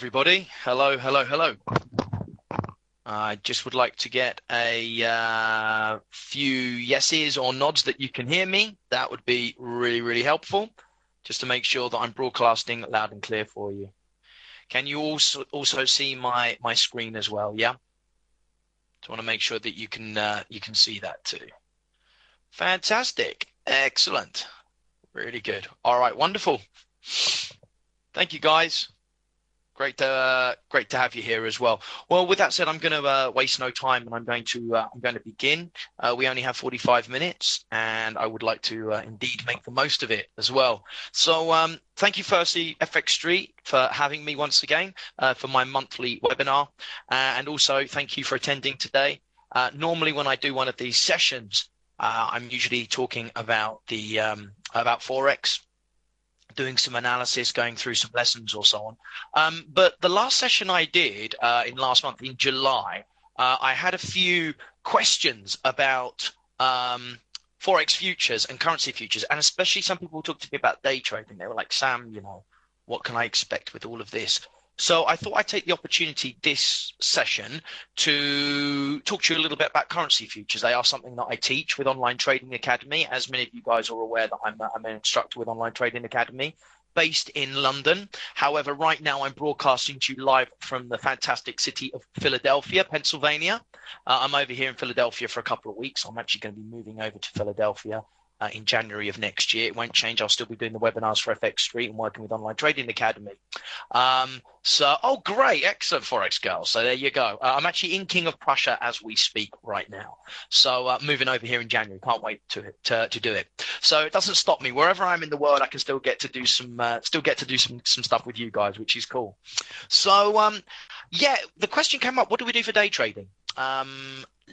everybody. Hello, hello, hello. I just would like to get a few yeses or nods that you can hear me. That would be really, really helpful, just to make sure that I'm broadcasting loud and clear for you. Can you also see my screen as well? Yeah. So I want to make sure that you can see that too. Fantastic. Excellent. Really good. All right. Wonderful. Thank you, guys. Great to have you here as well. Well, with that said, I'm going to waste no time, and I'm going to begin. We only have 45 minutes, and I would like to indeed make the most of it as well. So, thank you, firstly, FX Street, for having me once again for my monthly webinar, and also thank you for attending today. Normally, when I do one of these sessions, I'm usually talking about about Forex, doing some analysis, going through some lessons or so on. But the last session I did in last month, in July, I had a few questions about Forex futures and currency futures, and especially some people talked to me about day trading. They were like, Sam, what can I expect with all of this? So I thought I'd take the opportunity this session to talk to you a little bit about currency futures. They are something that I teach with Online Trading Academy. As many of you guys are aware, that I'm an instructor with Online Trading Academy based in London. However, right now I'm broadcasting to you live from the fantastic city of Philadelphia, Pennsylvania. I'm over here in Philadelphia for a couple of weeks. I'm actually going to be moving over to Philadelphia in January of next year. It won't change. I'll still be doing the webinars for FX Street and working with Online Trading Academy. Oh, great. Excellent, Forex girl. So there you go. I'm actually in King of Prussia as we speak right now. So moving over here in January. Can't wait to do it. So it doesn't stop me. Wherever I'm in the world, I can still get to do some stuff with you guys, which is cool. So yeah, the question came up, what do we do for day trading?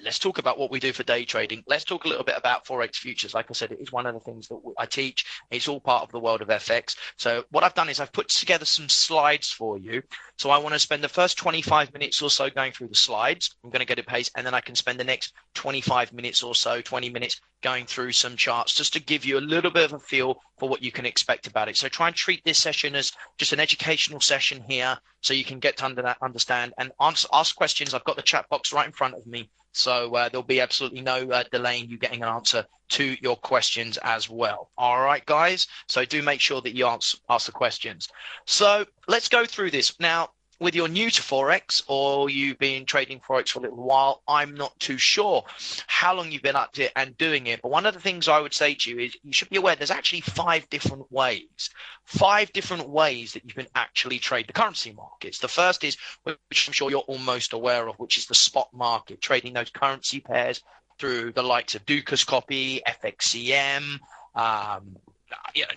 Let's talk about what we do for day trading. Let's talk a little bit about Forex futures. Like I said, it is one of the things that I teach. It's all part of the world of FX. So what I've done is I've put together some slides for you. So I want to spend the first 25 minutes or so going through the slides. I'm going to get a pace, and then I can spend the next 25 minutes or so, 20 minutes, going through some charts just to give you a little bit of a feel for what you can expect about it. So try and treat this session as just an educational session here, so you can get to understand and ask questions. I've got the chat box right in front of me. So there'll be absolutely no delay in you getting an answer to your questions as well. All right, guys. So do make sure that you ask the questions. So let's go through this. Now, whether you're new to Forex or you've been trading Forex for a little while, I'm not too sure how long you've been up to it and doing it. But one of the things I would say to you is you should be aware there's actually 5 different ways that you can actually trade the currency markets. The first is, which I'm sure you're almost aware of, which is the spot market, trading those currency pairs through the likes of Dukas Copy, FXCM,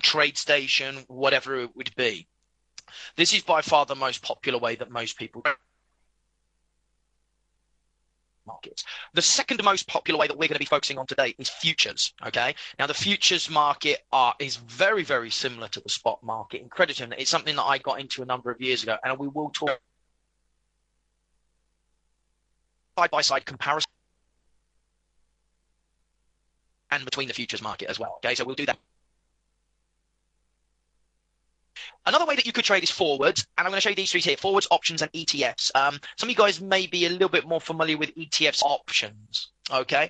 TradeStation, whatever it would be. This is by far the most popular way that most people markets. The second most popular way that we're going to be focusing on today is futures. Okay. Now the futures market is very, very similar to the spot market in credit. It's something that I got into a number of years ago, and we will talk side-by-side comparison and between the futures market as well. Okay. So we'll do that. Another way that you could trade is forwards, and I'm going to show you these 3 here: forwards, options, and ETFs. Some of you guys may be a little bit more familiar with ETFs options. Okay,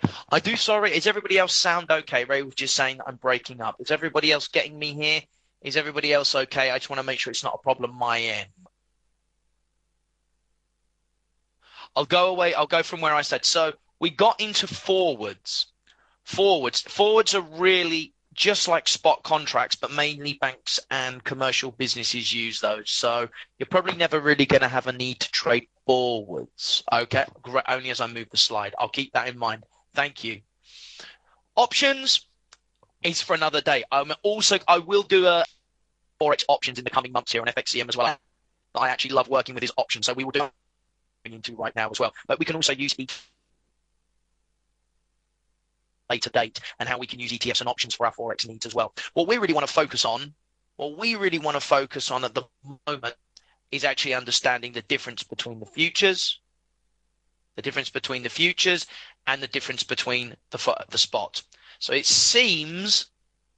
sorry, is everybody else sound okay? Ray was just saying that I'm breaking up. Is everybody else getting me here? Is everybody else okay? I just want to make sure it's not a problem my end. I'll go from where I said. So we got into forwards. Forwards are really just like spot contracts, but mainly banks and commercial businesses use those. So you're probably never really going to have a need to trade forwards. Okay, only as I move the slide. I'll keep that in mind. Thank you. Options is for another day. I will do a Forex options in the coming months here on FXCM as well. I actually love working with his options, so we will do into right now as well. But we can also use later date, and how we can use ETFs and options for our Forex needs as well. What we really want to focus on at the moment is actually understanding the difference between the futures, and the difference between the spot. So it seems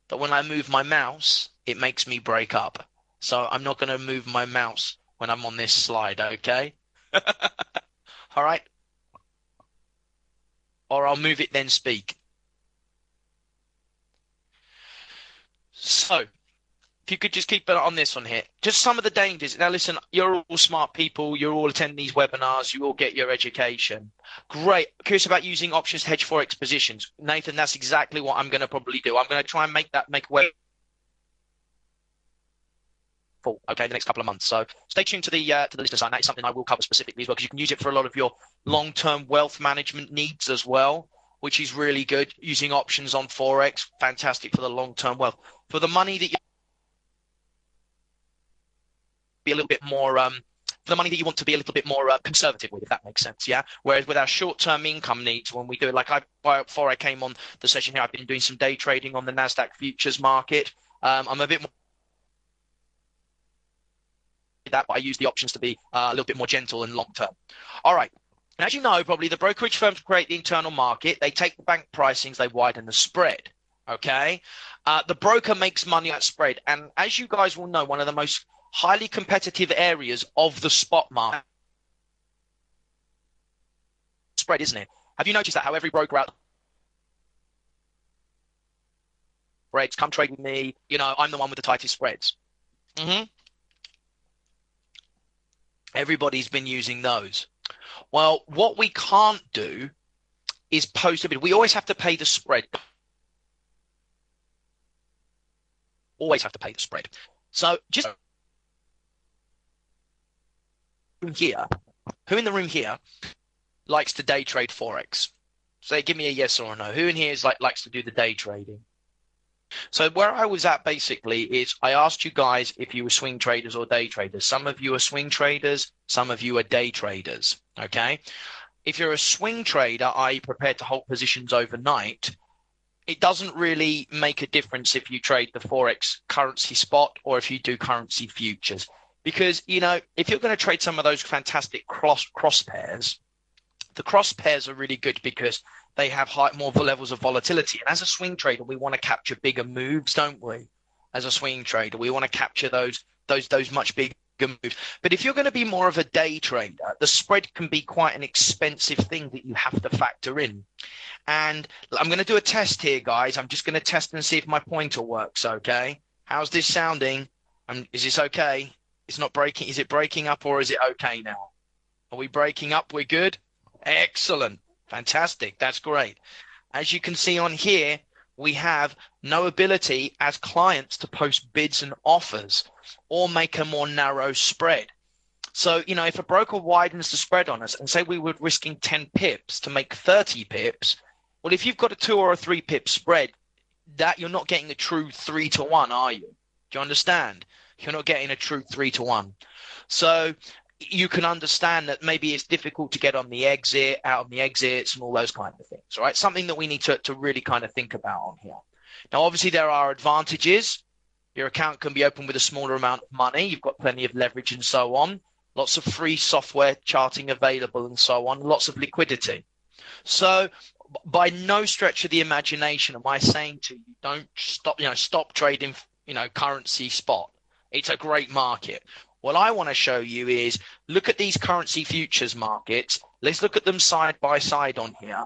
that when I move my mouse, it makes me break up. So I'm not going to move my mouse when I'm on this slide, okay? All right. Or I'll move it then speak. So if you could just keep it on this one here, just some of the dangers. Now, listen, you're all smart people. You're all attending these webinars. You all get your education. Great. Curious about using options to hedge Forex positions. Nathan, that's exactly what I'm going to probably do. I'm going to try and make web full, okay, the next couple of months. So stay tuned to the listener side. That is something I will cover specifically as well, because you can use it for a lot of your long-term wealth management needs as well, which is really good. Using options on Forex, fantastic for the long-term wealth. For the money that you be a little bit more for the money that you want to be a little bit more conservative with, if that makes sense. Yeah. Whereas with our short-term income needs, when we do it, like before I came on the session here, I've been doing some day trading on the NASDAQ futures market. I'm a bit more that, but I use the options to be a little bit more gentle and long-term. All right. And as you know, probably the brokerage firms create the internal market. They take the bank pricings, they widen the spread. Okay. The broker makes money at spread. And as you guys will know, one of the most highly competitive areas of the spot market spread, isn't it? Have you noticed that how every broker out spreads, come trade with me, I'm the one with the tightest spreads. Everybody's been using those. Well, what we can't do is post a bid. We always have to pay the spread. Always have to pay the spread. So just here, who in the room here likes to day trade Forex? So give me a yes or a no. Who in here likes to do the day trading? So where I was at basically is I asked you guys if you were swing traders or day traders. Some of you are swing traders, some of you are day traders, okay? If you're a swing trader, i.e. prepared to hold positions overnight, it doesn't really make a difference if you trade the Forex currency spot or if you do currency futures. Because, if you're going to trade some of those fantastic cross pairs, the cross pairs are really good because they have more levels of volatility. And as a swing trader, we want to capture bigger moves, don't we? As a swing trader, we want to capture those much bigger moves. But if you're going to be more of a day trader, the spread can be quite an expensive thing that you have to factor in. And I'm going to do a test here, guys. I'm just going to test and see if my pointer works, okay? How's this sounding? Is this okay? It's not breaking. Is it breaking up or is it okay now? Are we breaking up? We're good? Excellent. Fantastic. That's great. As you can see on here, we have no ability as clients to post bids and offers or make a more narrow spread. So, if a broker widens the spread on us and say we were risking 10 pips to make 30 pips, well, if you've got a 2 or a 3 pip spread, that you're not getting a true 3 to 1, are you? Do you understand? You're not getting a true 3 to 1. So you can understand that maybe it's difficult to get on the exit, out on the exits and all those kind of things, right? Something that we need to really kind of think about on here. Now, obviously, there are advantages. Your account can be opened with a smaller amount of money. You've got plenty of leverage and so on. Lots of free software charting available and so on. Lots of liquidity. So by no stretch of the imagination am I saying to you, don't stop trading, currency spot. It's a great market. What I want to show you is look at these currency futures markets. Let's look at them side by side on here,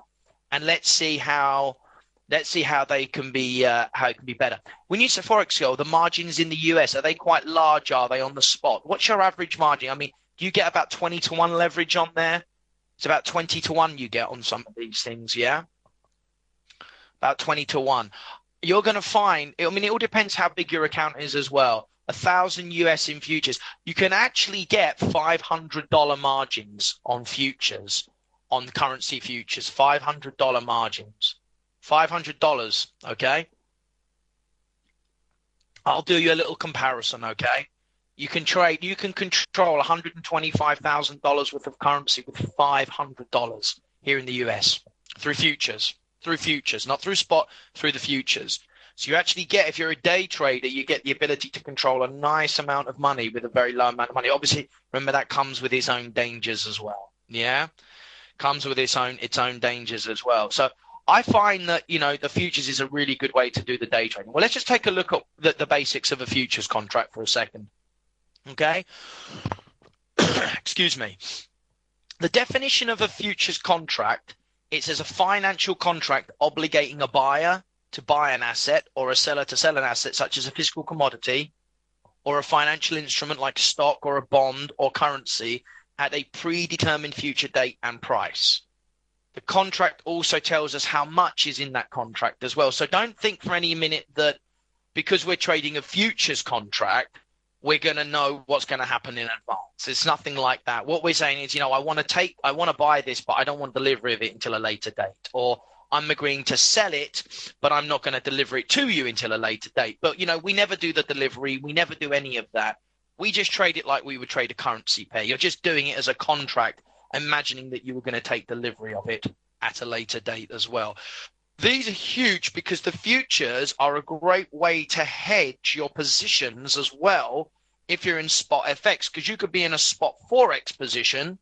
and let's see how they can be better. When you say Forex Go, the margins in the US, are they quite large? Are they on the spot? What's your average margin? I mean, do you get about 20 to 1 leverage on there? It's about 20 to 1 you get on some of these things, yeah? About 20 to 1. You're going to find, it all depends how big your account is as well. 1,000 US in futures, you can actually get $500 margins on futures, on currency futures, $500 margins, $500, okay? I'll do you a little comparison, okay? You can control $125,000 worth of currency with $500 here in the US through futures, not through spot, through the futures. So you actually get, if you're a day trader, you get the ability to control a nice amount of money with a very low amount of money. Obviously, remember that comes with its own dangers as well. Yeah, comes with its own dangers as well. So I find that the futures is a really good way to do the day trading. Well, let's just take a look at the basics of a futures contract for a second. Okay. excuse me. The definition of a futures contract, it's as a financial contract obligating a buyer to buy an asset or a seller to sell an asset, such as a physical commodity or a financial instrument like stock or a bond or currency at a predetermined future date and price. The contract also tells us how much is in that contract as well. So don't think for any minute that because we're trading a futures contract, we're going to know what's going to happen in advance. It's nothing like that. What we're saying is, I want to buy this, but I don't want delivery of it until a later date. Or I'm agreeing to sell it, but I'm not going to deliver it to you until a later date. But, we never do the delivery. We never do any of that. We just trade it like we would trade a currency pair. You're just doing it as a contract, imagining that you were going to take delivery of it at a later date as well. These are huge because the futures are a great way to hedge your positions as well if you're in spot FX, because you could be in a spot Forex position.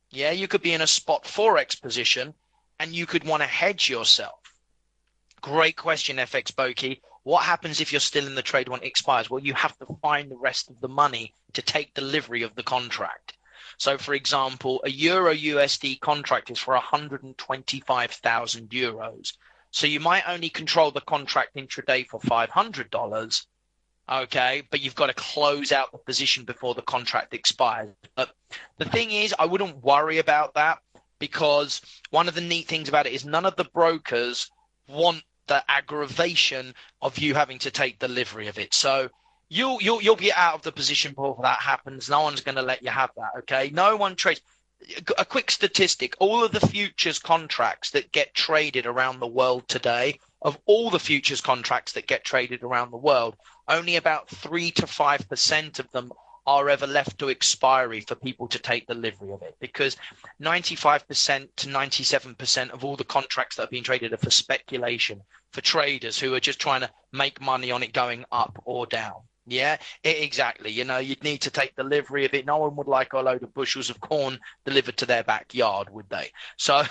Yeah, you could be in a spot Forex position and you could want to hedge yourself. Great question, FX Bokeh. What happens if you're still in the trade when it expires? Well, you have to find the rest of the money to take delivery of the contract. So, for example, a Euro USD contract is for 125,000 euros. So you might only control the contract intraday for $500, okay, but you've got to close out the position before the contract expires. But the thing is, I wouldn't worry about that because one of the neat things about it is none of the brokers want the aggravation of you having to take delivery of it. So you'll get out of the position before that happens. No one's going to let you have that, okay? No one trades. A quick statistic, all of the futures contracts that get traded around the world today, of all the futures contracts that get traded around the world, only about 3 to 5% of them are ever left to expiry for people to take delivery of it, because 95% to 97% of all the contracts that are being traded are for speculation, for traders who are just trying to make money on it going up or down. Yeah, exactly. You'd need to take delivery of it. No one would like a load of bushels of corn delivered to their backyard, would they? So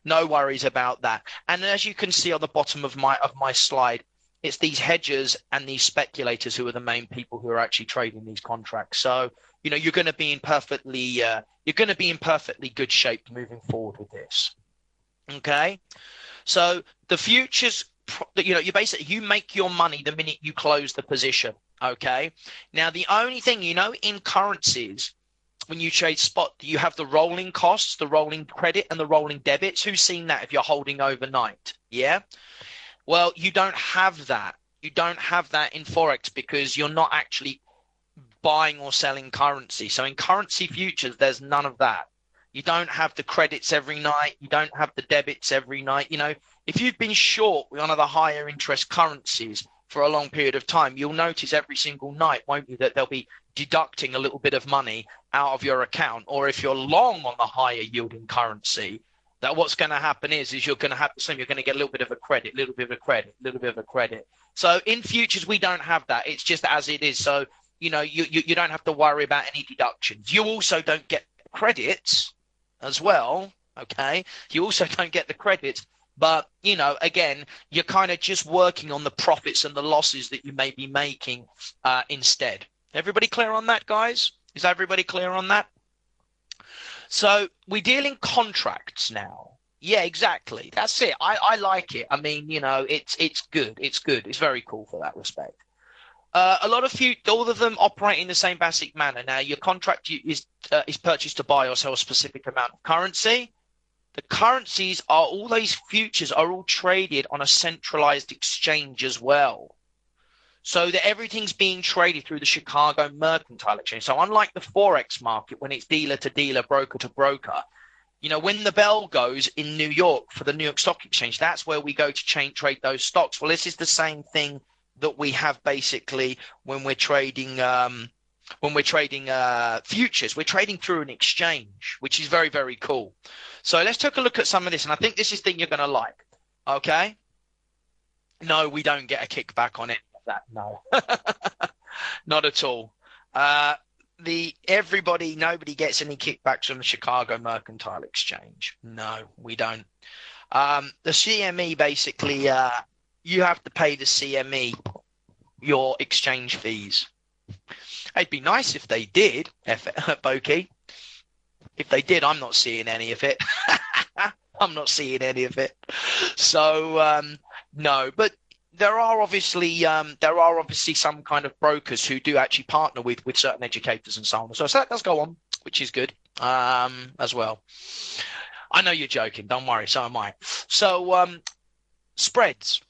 no worries about that. And as you can see on the bottom of my slide, it's these hedgers and these speculators who are the main people who are actually trading these contracts. So, you're going to be in perfectly good shape moving forward with this. Okay. So the futures, you make your money the minute you close the position. Okay. Now, the only thing, in currencies, when you trade spot, you have the rolling costs, the rolling credit and the rolling debits. Who's seen that if you're holding overnight? Yeah. Well, you don't have that. You don't have that in Forex because you're not actually buying or selling currency. So in currency futures, there's none of that. You don't have the credits every night. You don't have the debits every night. If you've been short one of the higher interest currencies for a long period of time, you'll notice every single night, won't you, that they'll be deducting a little bit of money out of your account. Or if you're long on the higher yielding currency, that what's going to happen is you're going to have the same. You're going to get a little bit of a credit, little bit of a credit, little bit of a credit. So in futures, we don't have that. It's just as it is. So, you don't have to worry about any deductions. You also don't get credits as well. Okay. You also don't get the credits. But, again, you're kind of just working on the profits and the losses that you may be making instead. Everybody clear on that, guys? Is everybody clear on that? So we deal in contracts now. Yeah, exactly. That's it. I like it. I mean, it's good. It's good. It's very cool for that respect. All of them operate in the same basic manner. Now, your contract is purchased to buy or sell a specific amount of currency. The currencies all these futures are all traded on a centralized exchange as well. So that everything's being traded through the Chicago Mercantile Exchange. So unlike the Forex market, when it's dealer to dealer, broker to broker, when the bell goes in New York for the New York Stock Exchange, that's where we go to trade those stocks. Well, this is the same thing that we have basically when we're trading futures. We're trading through an exchange, which is very, very cool. So let's take a look at some of this. And I think this is the thing you're going to like. Okay. No, we don't get a kickback on it. No, not at all. Nobody gets any kickbacks from the Chicago Mercantile Exchange. No, we don't. The CME basically, you have to pay the CME your exchange fees. It'd be nice if they did, Bokeh. If they did, I'm not seeing any of it. I'm not seeing any of it. So no, but there are obviously some kind of brokers who do actually partner with certain educators and so on. So that does go on, which is good as well. I know you're joking. Don't worry. So am I. So spreads,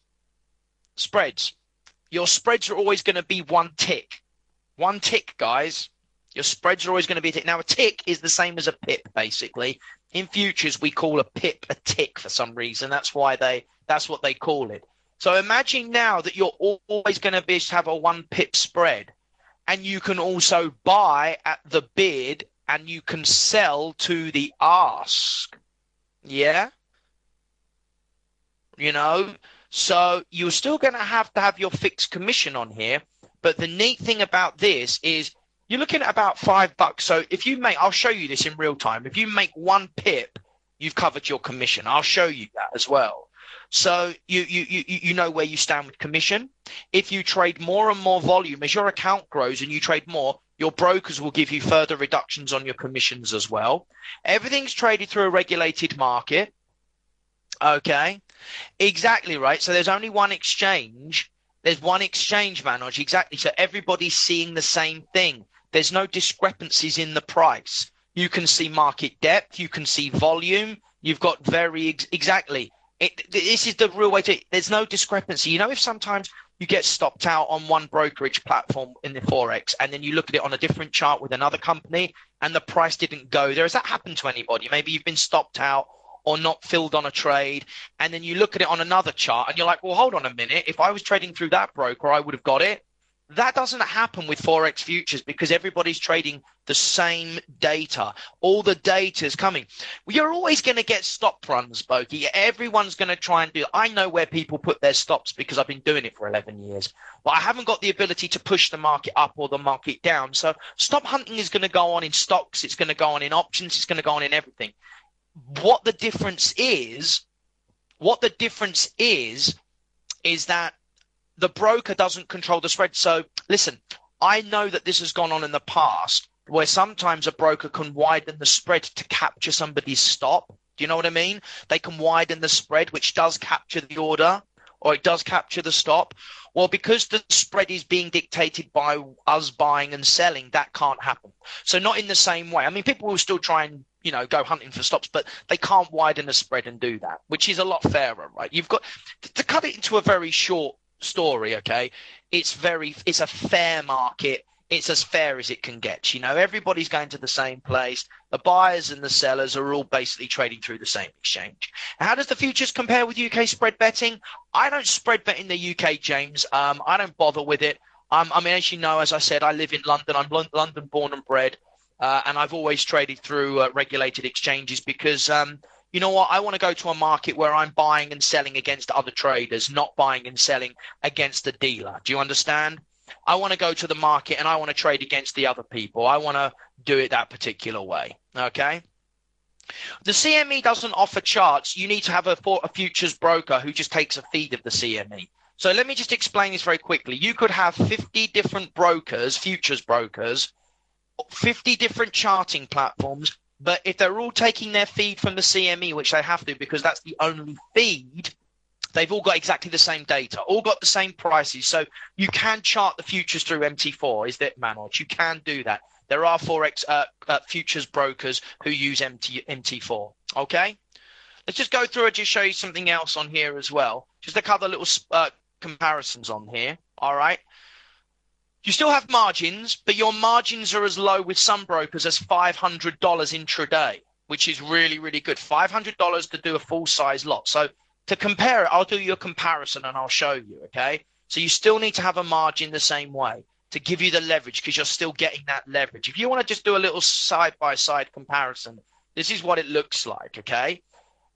spreads. Your spreads are always going to be one tick. One tick, guys. Your spreads are always going to be a tick. Now, a tick is the same as a pip, basically. In futures, we call a pip a tick for some reason. That's what they call it. So imagine now that you're always going to have a one pip spread, and you can also buy at the bid and you can sell to the ask. Yeah. You know, so you're still going to have your fixed commission on here. But the neat thing about this is you're looking at about $5. So if you make, I'll show you this in real time. If you make one pip, you've covered your commission. I'll show you that as well. So you know where you stand with commission. If you trade more and more volume, as your account grows and you trade more, your brokers will give you further reductions on your commissions as well. Everything's traded through a regulated market. Okay, exactly right. So there's only one exchange. There's one exchange, Manoj. Exactly. So everybody's seeing the same thing. There's no discrepancies in the price. You can see market depth. You can see volume. You've got exactly. This is the real way to. There's no discrepancy. You know, if sometimes you get stopped out on one brokerage platform in the Forex and then you look at it on a different chart with another company and the price didn't go there. Has that happened to anybody? Maybe you've been stopped out or not filled on a trade, and then you look at it on another chart and you're like, well, hold on a minute. If I was trading through that broker, I would have got it. That doesn't happen with Forex futures because everybody's trading the same data. All the data is coming. You're always going to get stop runs, Bogey. Everyone's going to try and do it. I know where people put their stops because I've been doing it for 11 years, but I haven't got the ability to push the market up or the market down. So stop hunting is going to go on in stocks. It's going to go on in options. It's going to go on in everything. What the difference is that the broker doesn't control the spread. So listen, I know that this has gone on in the past where sometimes a broker can widen the spread to capture somebody's stop. Do you know what I mean? They can widen the spread, which does capture the order or it does capture the stop. Well, because the spread is being dictated by us buying and selling, that can't happen. So not in the same way. I mean, people will still try and go hunting for stops, but they can't widen the spread and do that, which is a lot fairer, right? You've got to cut it into a very short story. Okay. It's a fair market. It's as fair as it can get. Everybody's going to the same place. The buyers and the sellers are all basically trading through the same exchange. How does the futures compare with UK spread betting? I don't spread bet in the UK, James. I don't bother with it. I mean, as you know, as I said, I live in London. I'm London born and bred. And I've always traded through regulated exchanges because, you know what, I want to go to a market where I'm buying and selling against other traders, not buying and selling against the dealer. Do you understand? I want to go to the market and I want to trade against the other people. I want to do it that particular way. Okay. The CME doesn't offer charts. You need to have a futures broker who just takes a feed of the CME. So let me just explain this very quickly. You could have 50 different brokers, futures brokers, 50 different charting platforms, but if they're all taking their feed from the CME, which they have to because that's the only feed, they've all got exactly the same data, all got the same prices. So you can chart the futures through MT4, is that Manoj? You can do that. There are Forex futures brokers who use MT4. Okay, let's just go through and just show you something else on here as well. Just a couple of little comparisons on here. All right. You still have margins, but your margins are as low with some brokers as $500 intraday, which is really, really good. $500 to do a full size lot. So to compare it, I'll do you a comparison and I'll show you, okay? So you still need to have a margin the same way to give you the leverage because you're still getting that leverage. If you want to just do a little side-by-side comparison, this is what it looks like, okay?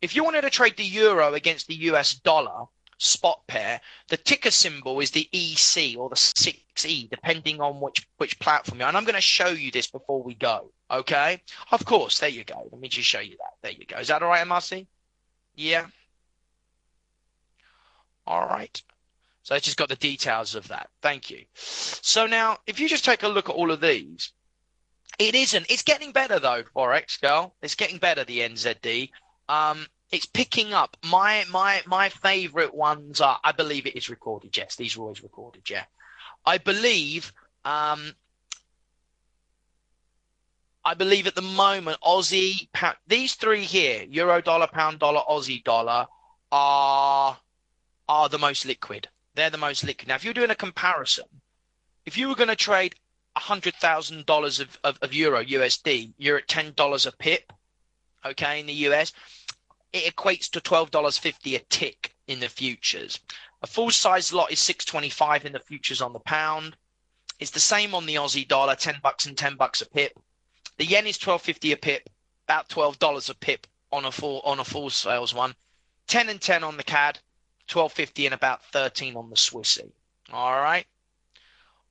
If you wanted to trade the euro against the US dollar, spot pair, the ticker symbol is the EC or the 6E, depending on which platform you're on. And I'm going to show you this before we go. Okay. Of course. There you go. Let me just show you that. There you go. Is that all right, MRC? Yeah. All right. So it's just got the details of that. Thank you. So now, if you just take a look at all of these, It isn't. It's getting better though, Forex girl. It's getting better, the NZD. It's picking up. My favorite ones are, I believe it is recorded, yes. These are always recorded, yeah. I believe um I believe at the moment Aussie pound, these three here, euro dollar, pound dollar, Aussie dollar are are the most liquid. They're the most liquid. Now, if you're doing a comparison, if you were going to trade $100,000 of euro USD, you're at $10 a pip, okay, in the US. It equates to $12.50 a tick in the futures. A full size lot is 625 in the futures on the pound. It's the same on the Aussie dollar, 10 bucks and 10 bucks a pip. The yen is 12.50 a pip, about $12 a pip on a full sales one. 10 and 10 on the CAD, 12.50 and about 13 on the Swissy. All right.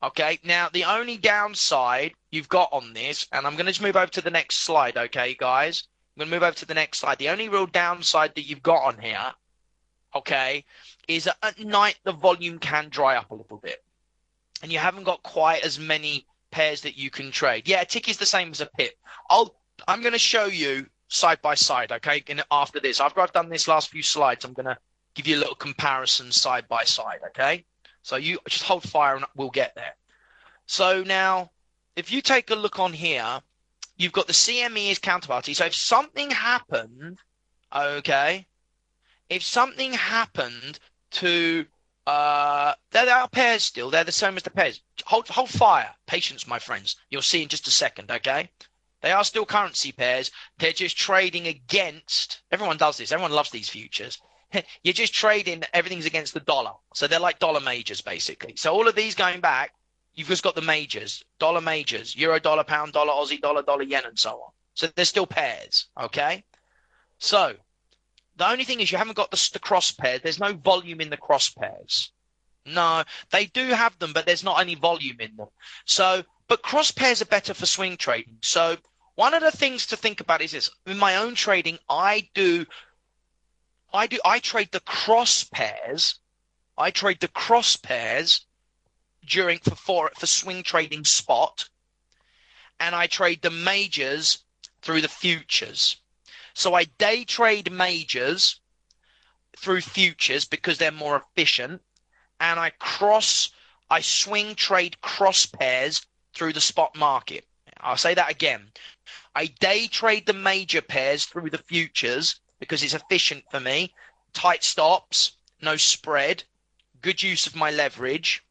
Okay, now the only downside you've got on this, and I'm going to just move over to the next slide, okay, guys? I'm going to move over to the next slide. The only real downside that you've got on here, okay, is that at night the volume can dry up a little bit. And you haven't got quite as many pairs that you can trade. Yeah, a tick is the same as a pip. I'm going to show you side by side, okay? And after this, after I've done this last few slides, I'm going to give you a little comparison side by side, okay? So you just hold fire and we'll get there. So now, if you take a look on here, you've got the CME as counterparty. So if something happened, okay, if something happened to, they're our pairs still. They're the same as the pairs. Hold fire. Patience, my friends. You'll see in just a second, okay? They are still currency pairs. They're just trading against, everyone does this. Everyone loves these futures. You're just trading, everything's against the dollar. So they're like dollar majors, basically. So all of these going back, you've just got the majors, dollar majors, euro dollar, pound dollar, Aussie dollar, dollar yen, and so on. So they're still pairs, okay? So the only thing is you haven't got the cross pairs. There's no volume in the cross pairs. No, they do have them, but there's not any volume in them. So, but cross pairs are better for swing trading. So one of the things to think about is this. In my own trading, I trade the cross pairs. I trade the cross pairs for swing trading spot, and I trade the majors through the futures. So I day trade majors through futures because they're more efficient, and I swing trade cross pairs through the spot market. I'll say that again. I day trade the major pairs through the futures because it's efficient for me. Tight stops, no spread, good use of my leverage.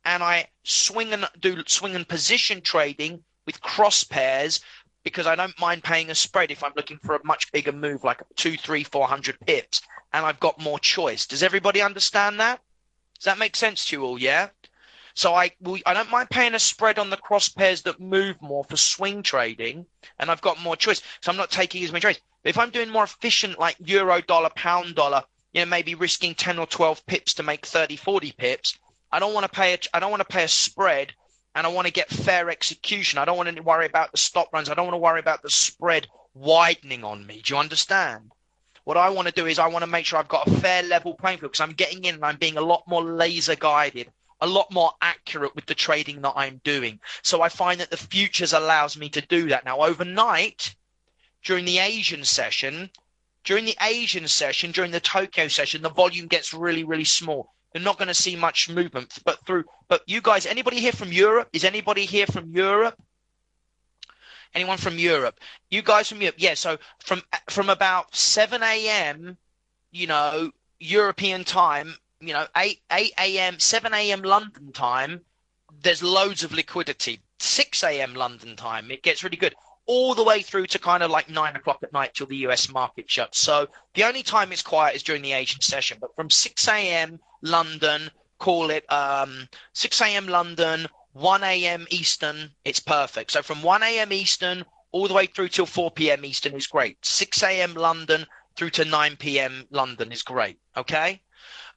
And I swing and position trading with cross pairs because I don't mind paying a spread if I'm looking for a much bigger move, like 200, 300, 400 pips, and I've got more choice. Does everybody understand that? Does that make sense to you all? Yeah. So I don't mind paying a spread on the cross pairs that move more for swing trading, and I've got more choice. So I'm not taking as many trades. But if I'm doing more efficient, like euro dollar, pound dollar, maybe risking 10 or 12 pips to make 30, 40 pips. I don't want to pay a spread, and I want to get fair execution. I don't want to worry about the stop runs. I don't want to worry about the spread widening on me. Do you understand? What I want to do is I want to make sure I've got a fair level playing field because I'm getting in and I'm being a lot more laser guided, a lot more accurate with the trading that I'm doing. So I find that the futures allows me to do that. Now, overnight, during the Asian session, during the Tokyo session, the volume gets really, really small. You're not going to see much movement. But you guys, anybody here from Europe? Is anybody here from Europe? Anyone from Europe? You guys from Europe? Yeah. So from about 7 a.m., European time, 8 a.m., 7 a.m. London time, there's loads of liquidity. 6 a.m. London time, it gets really good. All the way through to kind of like 9 o'clock at night till the US market shuts. So the only time it's quiet is during the Asian session. But from 6 a.m. London, call it 6 a.m. London, 1 a.m. Eastern, it's perfect. So from 1 a.m. Eastern all the way through till 4 p.m. Eastern is great. 6 a.m. London through to 9 p.m. London is great. Okay.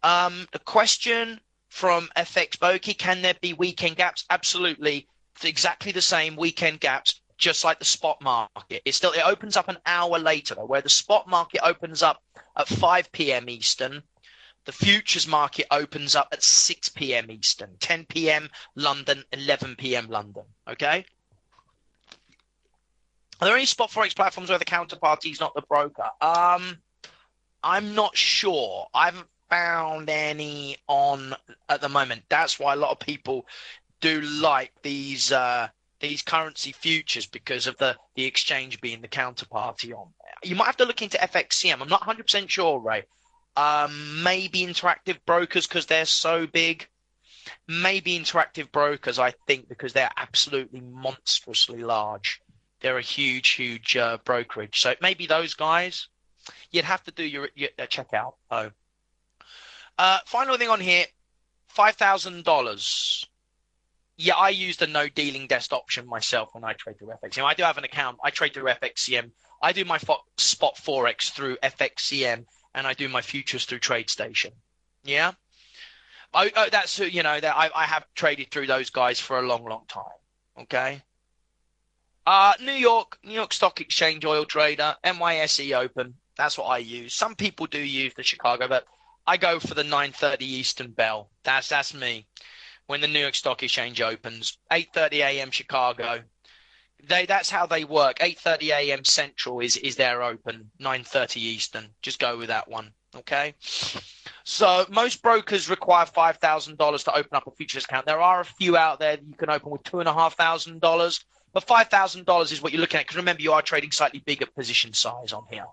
The question from FX Bokeh, can there be weekend gaps? Absolutely. It's exactly the same weekend gaps, just like the spot market. It opens up an hour later, though, where the spot market opens up at 5 p.m. Eastern. The futures market opens up at 6 p.m. Eastern, 10 p.m. London, 11 p.m. London. Okay. Are there any spot forex platforms where the counterparty is not the broker? I'm not sure. I haven't found any on at the moment. That's why a lot of people do like these currency futures because of the exchange being the counterparty on there. You might have to look into FXCM. I'm not 100% sure, Ray. Maybe Interactive Brokers because they're so big. Maybe Interactive Brokers, I think, because they're absolutely monstrously large. They're a huge, huge brokerage. So maybe those guys. You'd have to do your checkout. Oh, final thing on here, $5,000. Yeah, I use the no dealing desk option myself when I trade through FXCM. I do have an account. I trade through FXCM. I do my spot forex through FXCM, and I do my futures through TradeStation. Yeah, that's that I have traded through those guys for a long, long time. Okay. New York Stock Exchange oil trader, NYSE Open. That's what I use. Some people do use the Chicago, but I go for the 9:30 Eastern bell. That's me. When the New York Stock Exchange opens, 8:30 a.m. Chicago. That's how they work. 8:30 a.m. Central is their open. 9:30 Eastern. Just go with that one. Okay. So most brokers require $5,000 to open up a futures account. There are a few out there that you can open with $2,500. But $5,000 is what you're looking at. Because remember, you are trading slightly bigger position size on here.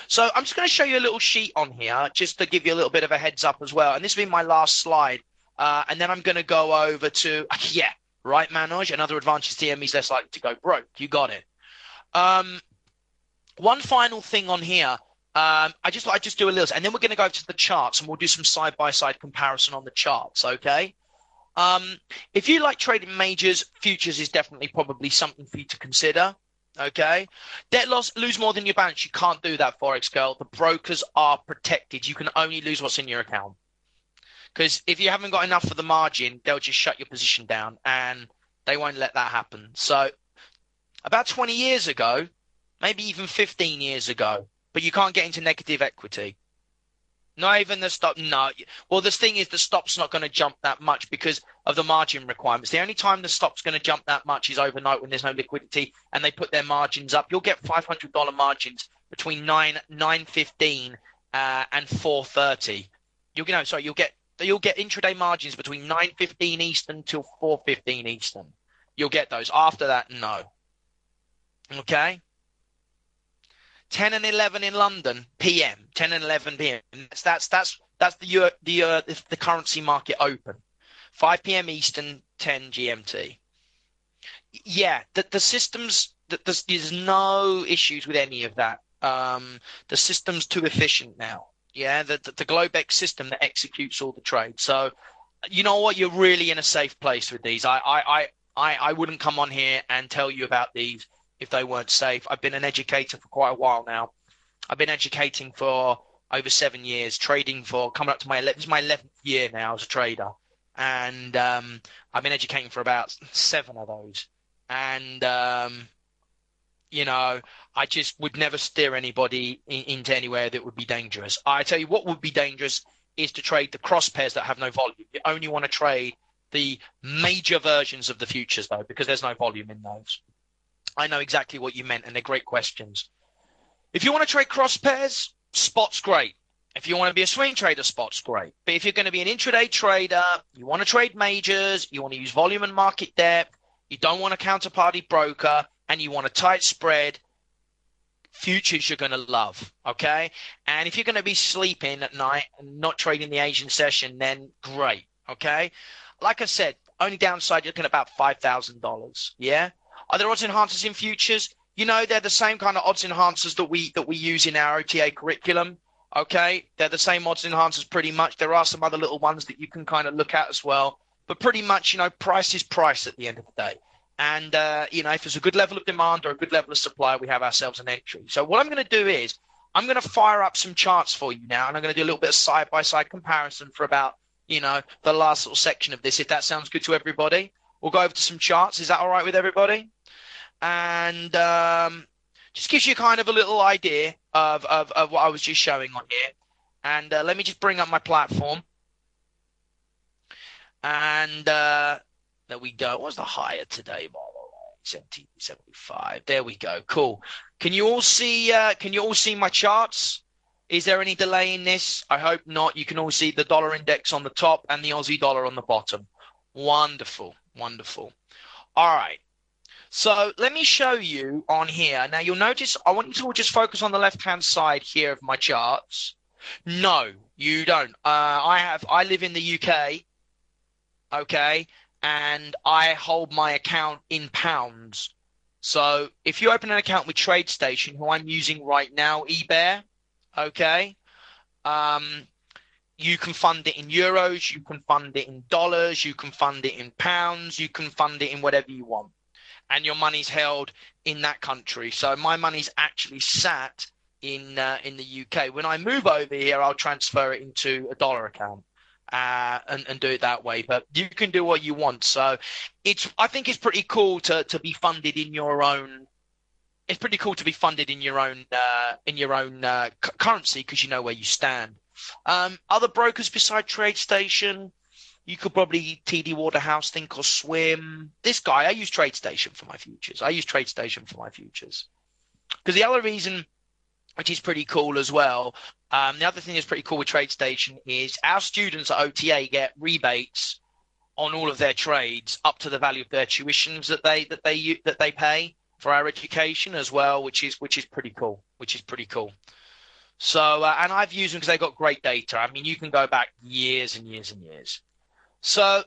So I'm just going to show you a little sheet on here just to give you a little bit of a heads up as well. And this will be my last slide. And then I'm going to go over to, yeah, right, Manoj. Another advantage to TM is less likely to go broke. You got it. One final thing on here. I just do a little, and then we're going to go to the charts and we'll do some side-by-side comparison on the charts. Okay. If you like trading majors, futures is definitely probably something for you to consider. Okay. Debt loss, lose more than your balance. You can't do that, Forex girl. The brokers are protected. You can only lose what's in your account. Because if you haven't got enough for the margin, they'll just shut your position down and they won't let that happen. So about 20 years ago, maybe even 15 years ago, but you can't get into negative equity. Not even the stop. No. Well, the thing is, the stop's not going to jump that much because of the margin requirements. The only time the stop's going to jump that much is overnight when there's no liquidity and they put their margins up. You'll get $500 margins between 9:15 and 4:30. You'll get intraday margins between 9:15 Eastern till 4:15 Eastern. You'll get those. After that, no. Okay. 10 and 11 in London PM, 10 and 11 PM. That's the currency market open. 5 PM Eastern, 10 GMT. Yeah, the systems there's no issues with any of that. The system's too efficient now. Yeah, the Globex system that executes all the trades. So you know what? You're really in a safe place with these. I wouldn't come on here and tell you about these if they weren't safe. I've been an educator for quite a while now. I've been educating for over 7 years, trading for coming up to this is my 11th year now as a trader. And I've been educating for about 7 of those. And, I just would never steer anybody into anywhere that would be dangerous. I tell you what would be dangerous is to trade the cross pairs that have no volume. You only want to trade the major versions of the futures, though, because there's no volume in those. I know exactly what you meant, and they're great questions. If you want to trade cross pairs, spot's great. If you want to be a swing trader, spot's great. But if you're going to be an intraday trader, you want to trade majors, you want to use volume and market depth, you don't want a counterparty broker, and you want a tight spread, futures you're going to love, okay? And if you're going to be sleeping at night and not trading the Asian session, then great, okay? Like I said, only downside, you're looking at about $5,000, yeah? Are there odds enhancers in futures? They're the same kind of odds enhancers that we use in our OTA curriculum. Okay, they're the same odds enhancers pretty much. There are some other little ones that you can kind of look at as well, but pretty much, price is price at the end of the day. And if there's a good level of demand or a good level of supply, we have ourselves an entry. So what I'm going to do is I'm going to fire up some charts for you now, and I'm going to do a little bit of side-by-side comparison for about the last little section of this. If that sounds good to everybody, we'll go over to some charts. Is that all right with everybody? And just gives you kind of a little idea of what I was just showing on here. And let me just bring up my platform. And there we go. What's the higher today, by the way? 70, 75. There we go. Cool. Can you all see my charts? Is there any delay in this? I hope not. You can all see the dollar index on the top and the Aussie dollar on the bottom. Wonderful. Wonderful. All right. So let me show you on here. Now you'll notice I want you to all just focus on the left-hand side here of my charts. No, you don't. I live in the UK, okay, and I hold my account in pounds. So if you open an account with TradeStation, who I'm using right now, eBay, okay, you can fund it in euros, you can fund it in dollars, you can fund it in pounds, you can fund it in whatever you want. And your money's held in that country. So my money's actually sat in the UK. When I move over here, I'll transfer it into a dollar account and do it that way. But you can do what you want. So I think it's pretty cool to be funded in your own. It's pretty cool to be funded in your own currency because you know where you stand. Other brokers beside TradeStation. You could probably TD Waterhouse, Think or Swim. This guy, I use TradeStation for my futures. Because the other reason, which is pretty cool as well, the other thing that's pretty cool with TradeStation is our students at OTA get rebates on all of their trades up to the value of their tuitions that they pay for our education as well, which is pretty cool. So, and I've used them because they got great data. I mean, you can go back years and years and years. So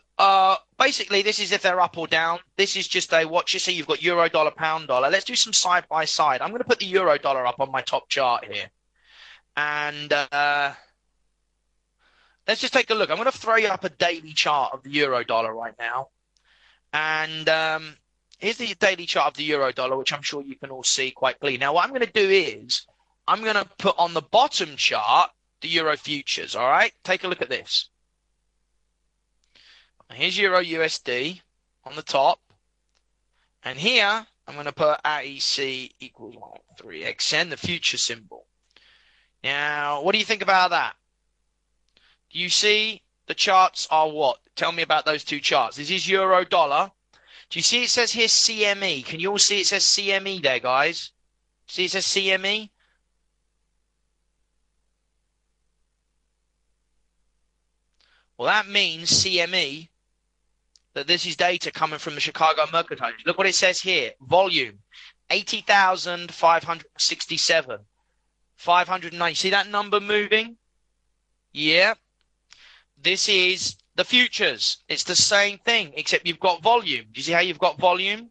basically, this is if they're up or down. This is just a watch. You see, you've got euro, dollar, pound, dollar. Let's do some side by side. I'm going to put the euro dollar up on my top chart here. And let's just take a look. I'm going to throw you up a daily chart of the euro dollar right now. And here's the daily chart of the euro dollar, which I'm sure you can all see quite clearly. Now, what I'm going to do is I'm going to put on the bottom chart the euro futures. All right, take a look at this. Here's Euro USD on the top. And here, I'm going to put AEC equals 3XN, the future symbol. Now, what do you think about that? Do you see the charts are what? Tell me about those two charts. This is Euro dollar. Do you see it says here CME? Can you all see it says CME there, guys? See it says CME? Well, that means CME, that this is data coming from the Chicago Mercantile. Look what it says here. Volume, 80,567. 590. See that number moving? Yeah. This is the futures. It's the same thing, except you've got volume. Do you see how you've got volume?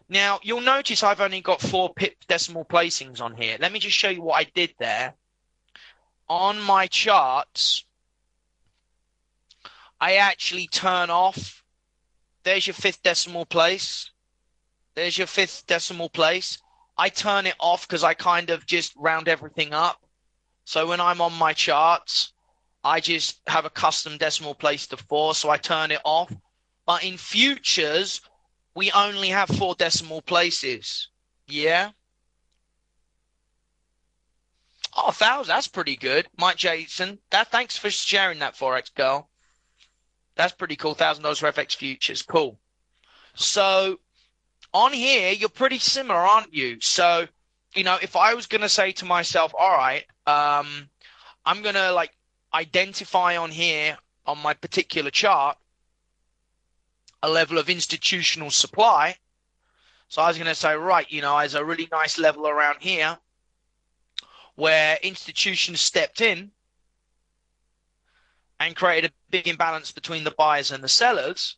Now, you'll notice I've only got 4 pip decimal placings on here. Let me just show you what I did there. On my charts, I actually turn off. There's your 5th decimal place. There's your 5th decimal place. I turn it off because I kind of just round everything up. So when I'm on my charts, I just have a custom decimal place to 4, so I turn it off. But in futures, we only have 4 decimal places. Yeah? Oh, 1,000. That's pretty good. Mike Jason. Thanks for sharing that, Forex girl. That's pretty cool. $1,000 for FX futures. Cool. So on here, you're pretty similar, aren't you? So, you know, if I was going to say to myself, all right, I'm going to like identify on here on my particular chart a level of institutional supply. So I was going to say, right, you know, there's a really nice level around here where institutions stepped in and created a big imbalance between the buyers and the sellers.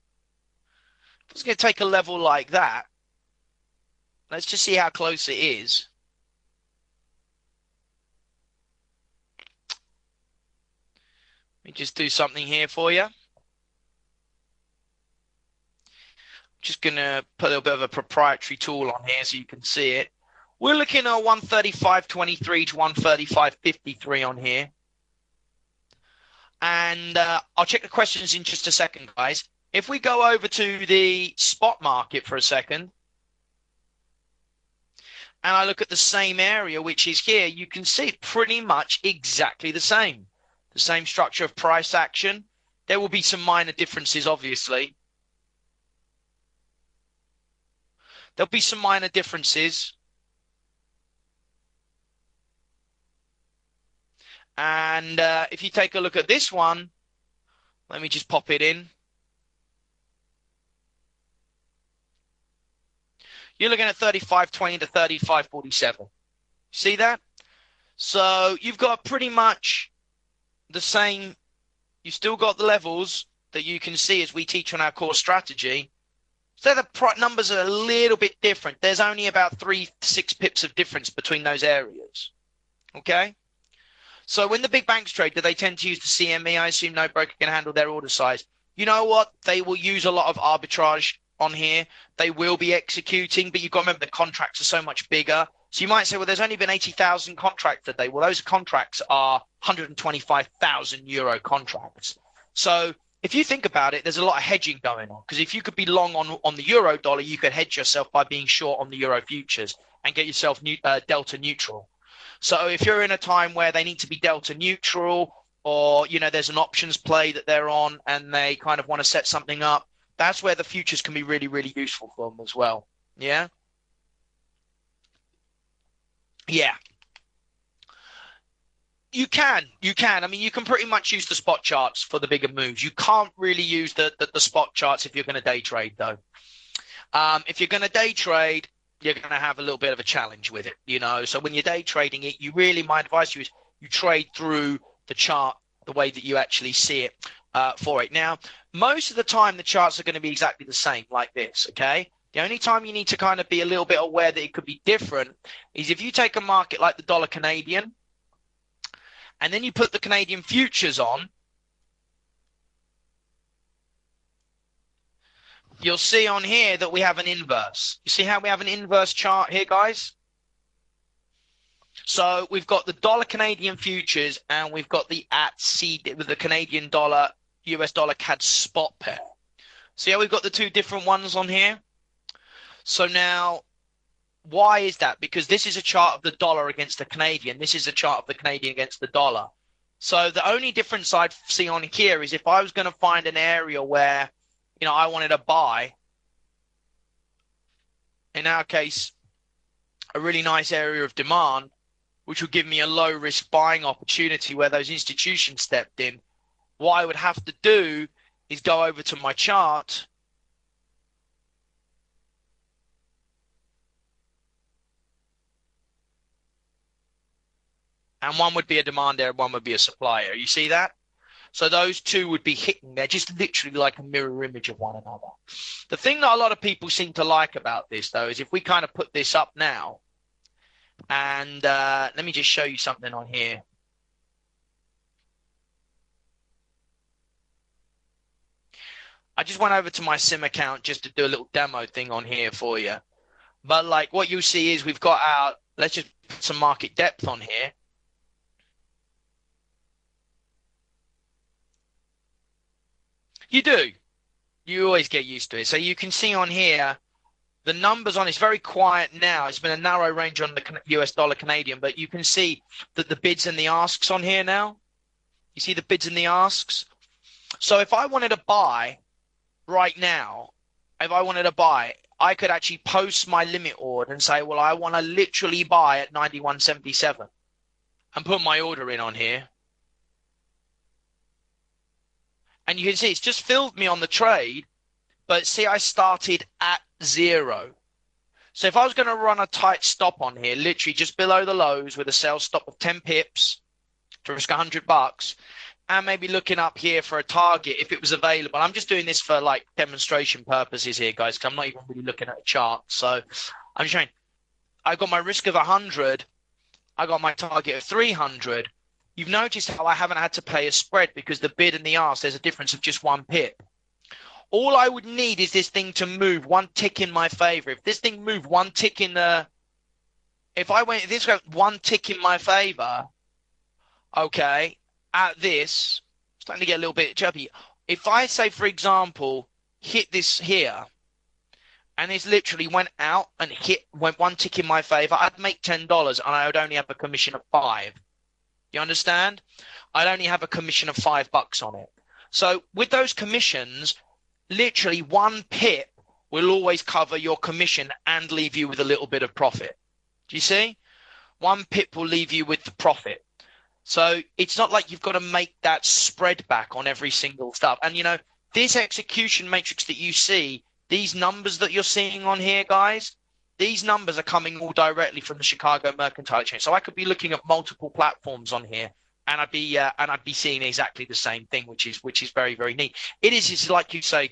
It's going to take a level like that. Let's just see how close it is. Let me just do something here for you. Just going to put a little bit of a proprietary tool on here so you can see it. We're looking at 135.23 to 135.53 on here. And I'll check the questions in just a second, guys. If we go over to the spot market for a second, and I look at the same area, which is here, you can see pretty much exactly the same. The same structure of price action. There will be some minor differences, obviously. There'll be some minor differences. And if you take a look at this one, let me just pop it in. You're looking at 35.20 to 35.47. See that? So you've got pretty much the same. You've still got the levels that you can see as we teach on our core strategy. So the numbers are a little bit different. There's only about 3 to 6 pips of difference between those areas. Okay? So when the big banks trade, do they tend to use the CME? I assume no broker can handle their order size. You know what? They will use a lot of arbitrage on here. They will be executing, but you've got to remember the contracts are so much bigger. So you might say, well, there's only been 80,000 contracts today. Well, those contracts are 125,000 euro contracts. So if you think about it, there's a lot of hedging going on, because if you could be long on the euro dollar, you could hedge yourself by being short on the euro futures and get yourself delta neutral. So if you're in a time where they need to be delta neutral, or, you know, there's an options play that they're on and they kind of want to set something up, that's where the futures can be really, really useful for them as well. Yeah. Yeah. You can. I mean, you can pretty much use the spot charts for the bigger moves. You can't really use the spot charts if you're going to day trade, though. If you're going to day trade, you're going to have a little bit of a challenge with it, you know. So when you're day trading it, my advice to you is you trade through the chart the way that you actually see it for it. Now, most of the time, the charts are going to be exactly the same, like this, okay? The only time you need to kind of be a little bit aware that it could be different is if you take a market like the dollar Canadian, and then you put the Canadian futures on, you'll see on here that we have an inverse. You see how we have an inverse chart here, guys? So we've got the dollar Canadian futures and we've got the with the Canadian dollar, US dollar CAD spot pair. See how we've got the two different ones on here? So now, why is that? Because this is a chart of the dollar against the Canadian. This is a chart of the Canadian against the dollar. So the only difference I'd see on here is if I was going to find an area where, you know, I wanted to buy, in our case, a really nice area of demand, which would give me a low risk buying opportunity where those institutions stepped in, what I would have to do is go over to my chart and one would be a demand area, one would be a supply area. You see that? So those two would be hitting there, just literally like a mirror image of one another. The thing that a lot of people seem to like about this, though, is if we kind of put this up now, and let me just show you something on here. I just went over to my sim account just to do a little demo thing on here for you. But like what you see is we've got let's just put some market depth on here. You do. You always get used to it. So you can see on here, the numbers on it's very quiet now. It's been a narrow range on the US dollar Canadian, but you can see that the bids and the asks on here now. You see the bids and the asks? So if I wanted to buy right now, I could actually post my limit order and say, well, I want to literally buy at 91.77 and put my order in on here. And you can see it's just filled me on the trade, but see, I started at 0. So if I was going to run a tight stop on here, literally just below the lows with a sell stop of 10 pips to risk $100, and maybe looking up here for a target if it was available. I'm just doing this for like demonstration purposes here, guys, because I'm not even really looking at a chart. So I'm just showing I got my risk of 100. I got my target of 300. You've noticed how I haven't had to pay a spread because the bid and the ask, there's a difference of just 1 pip. All I would need is this thing to move 1 tick in my favor. If this thing moved 1 tick in if this goes 1 tick in my favor, okay, at this, starting to get a little bit chubby. If I say, for example, hit this here, and this literally went out and went 1 tick in my favor, I'd make $10 and I would only have a commission of 5. You understand? I'd only have a commission of $5 on it. So with those commissions, literally 1 pip will always cover your commission and leave you with a little bit of profit. Do you see? 1 pip will leave you with the profit. So it's not like you've got to make that spread back on every single stuff. And, you know, this execution matrix that you see, these numbers that you're seeing on here, guys, these numbers are coming all directly from the Chicago Mercantile Exchange. So I could be looking at multiple platforms on here, and I'd be seeing exactly the same thing, which is very, very neat. It's like you say,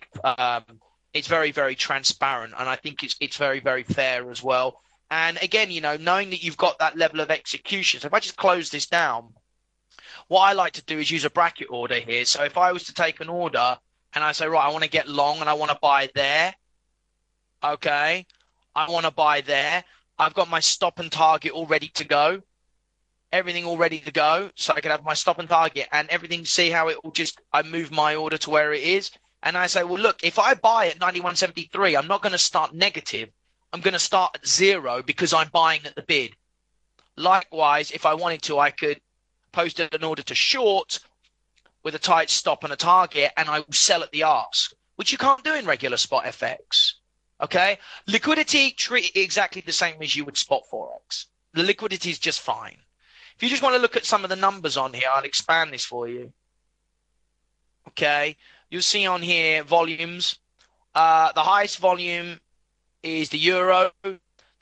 it's very, very transparent, and I think it's very, very fair as well. And again, you know, knowing that you've got that level of execution. So if I just close this down, what I like to do is use a bracket order here. So if I was to take an order and I say, right, I want to get long and I want to buy there. Okay. I want to buy there. I've got my stop and target all ready to go. Everything all ready to go. So I can have my stop and target and everything. See how it will just, I move my order to where it is. And I say, well, look, if I buy at 91.73, I'm not going to start negative. I'm going to start at 0 because I'm buying at the bid. Likewise, if I wanted to, I could post an order to short with a tight stop and a target, and I will sell at the ask, which you can't do in regular spot FX. Okay? Liquidity, treat it exactly the same as you would spot Forex. The liquidity is just fine. If you just want to look at some of the numbers on here, I'll expand this for you. Okay? You'll see on here volumes. The highest volume is the euro.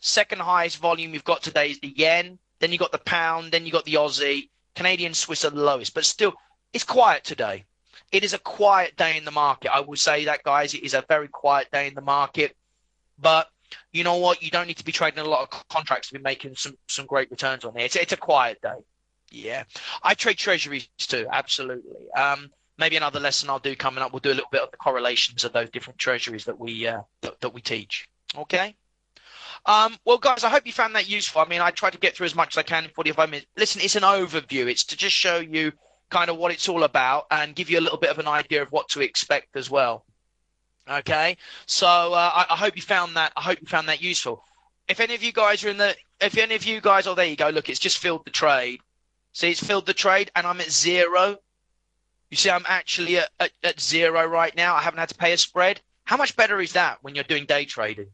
Second highest volume you've got today is the yen. Then you got the pound. Then you got the Aussie. Canadian, Swiss are the lowest. But still, it's quiet today. It is a quiet day in the market. I will say that, guys. It is a very quiet day in the market. But you know what? You don't need to be trading a lot of contracts to be making some great returns on here. It's a quiet day. Yeah. I trade treasuries too. Absolutely. Maybe another lesson I'll do coming up. We'll do a little bit of the correlations of those different treasuries that we teach. Okay. Well, guys, I hope you found that useful. I mean, I try to get through as much as I can in 45 minutes. Listen, it's an overview. It's to just show you kind of what it's all about and give you a little bit of an idea of what to expect as well. Okay. So I hope you found that. I hope you found that useful. If any of you guys oh, there you go. Look, it's just filled the trade. See, it's filled the trade and I'm at 0. You see, I'm actually at 0 right now. I haven't had to pay a spread. How much better is that when you're doing day trading?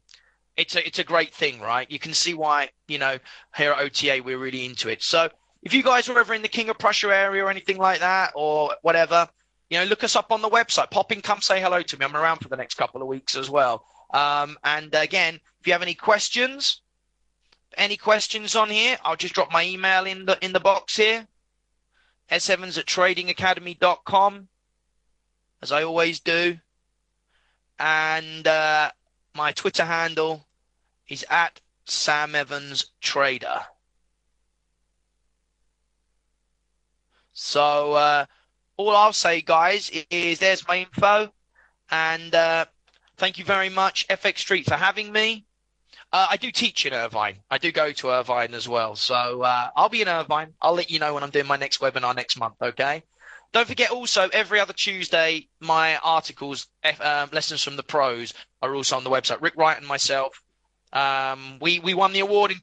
It's a great thing, right? You can see why, you know, here at OTA, we're really into it. So if you guys are ever in the King of Prussia area or anything like that or whatever, you know, look us up on the website. Pop in, come say hello to me. I'm around for the next couple of weeks as well. And again, if you have any questions on here, I'll just drop my email in the box here. sevens@tradingacademy.com, as I always do. And my Twitter handle is @SamEvansTrader. So all I'll say, guys, is there's my info. And thank you very much, FX Street, for having me. I do teach in Irvine. I do go to Irvine as well. So I'll be in Irvine. I'll let you know when I'm doing my next webinar next month, okay? Don't forget also, every other Tuesday, my articles, Lessons from the Pros, are also on the website. Rick Wright and myself, we won the award in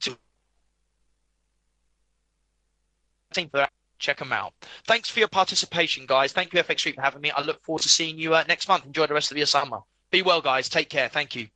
check them out. Thanks for your participation, guys. Thank you, FX Street, for having me. I look forward to seeing you next month. Enjoy the rest of your summer. Be well, guys. Take care. Thank you.